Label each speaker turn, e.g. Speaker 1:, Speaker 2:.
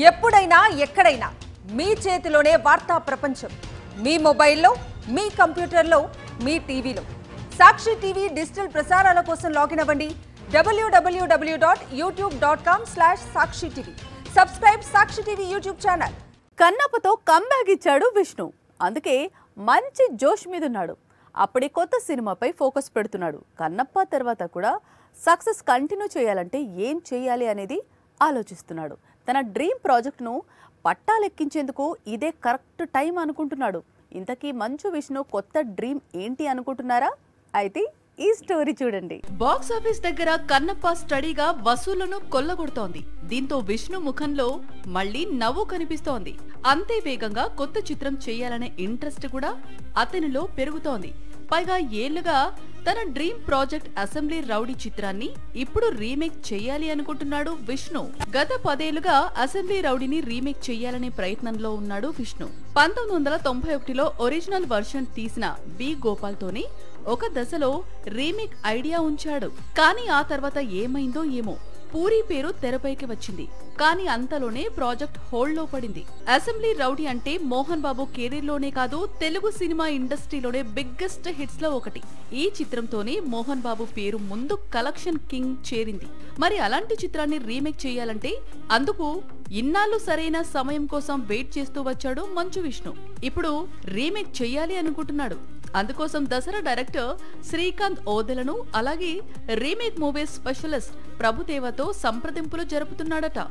Speaker 1: ఎప్పుడైనా ఎక్కడైనా మీ చేతిలోనే వార్తా ప్రపంచం. మీ మొబైల్లో, మీ కంప్యూటర్లో, మీ టీవీలో. సాక్షి టీవీ డిజిటల్ ప్రసారాల కోసం లాగిన్ అవ్వండి www.youtube.com/sakshitv. సబ్స్క్రైబ్ సాక్షి టీవీ యూట్యూబ్ ఛానల్.
Speaker 2: కన్నప్పతో కంబ్యాక్ ఇచ్చాడు విష్ణు. అందుకే మంచి జోష్ మీద ఉన్నాడు. అప్పుడే కొత్త సినిమాపై ఫోకస్ పెడుతున్నాడు. కన్నప్ప తర్వాత కూడా సక్సెస్ కంటిన్యూ చేయాలంటే ఏం చేయాలి అనేది ఆలోచిస్తున్నాడు. తన డ్రీమ్ ప్రాజెక్ట్ను పట్టాలెక్కించేందుకు ఇదే కరెక్ట్ టైం అనుకుంటున్నాడు. ఇంతకీ మంచు విష్ణు కొత్త డ్రీమ్ ఏంటి అనుకుంటున్నారా? అయితే ఈ స్టోరీ చూడండి. బాక్స్ ఆఫీస్ దగ్గర కన్నప్ప స్టడీగా వసూళ్లను కొల్లగొడుతోంది. దీంతో విష్ణు ముఖంలో మళ్లీ నవ్వు కనిపిస్తోంది. అంతే వేగంగా కొత్త చిత్రం చేయాలనే ఇంట్రెస్ట్ కూడా అతనిలో పెరుగుతోంది. పైగా ఏళ్లుగా తన డ్రీమ్ ప్రాజెక్ట్ అసెంబ్లీ రౌడీ చిత్రాన్ని ఇప్పుడు రీమేక్ చేయాలి అనుకుంటున్నాడు విష్ణు. గత 10 ఏళ్లుగా అసెంబ్లీ రౌడీని రీమేక్ చేయాలనే ప్రయత్నంలో ఉన్నాడు విష్ణు. 1991లో ఒరిజినల్ వర్షన్ తీసిన బి గోపాల్తోనే ఒక దశలో రీమేక్ ఐడియా ఉంచాడు. కానీ ఆ తర్వాత ఏమైందో ఏమో, పూరి పేరు తెరపైకి వచ్చింది. కానీ అంతలోనే ప్రాజెక్ట్ హోల్డ్ లో పడింది. అసెంబ్లీ రౌడీ అంటే మోహన్ బాబు కెరీర్ లోనే కాదు, తెలుగు సినిమా ఇండస్ట్రీలోనే బిగ్గెస్ట్ హిట్స్ లో ఒకటి. ఈ చిత్రంతోనే మోహన్ బాబు పేరు ముందు కలెక్షన్ కింగ్ చేరింది. మరి అలాంటి చిత్రాన్ని రీమేక్ చేయాలంటే అందుకు ఇన్నాళ్ళు సరైన సమయం కోసం వెయిట్ చేస్తూ వచ్చాడు మంచు విష్ణు. ఇప్పుడు రీమేక్ చేయాలి అనుకుంటున్నాడు. అందుకోసం దసరా డైరెక్టర్ శ్రీకాంత్ ఓదెలను, అలాగే రీమేక్ మూవీస్ స్పెషలిస్ట్ ప్రభుదేవతో సంప్రదింపులు జరుపుతున్నాడట.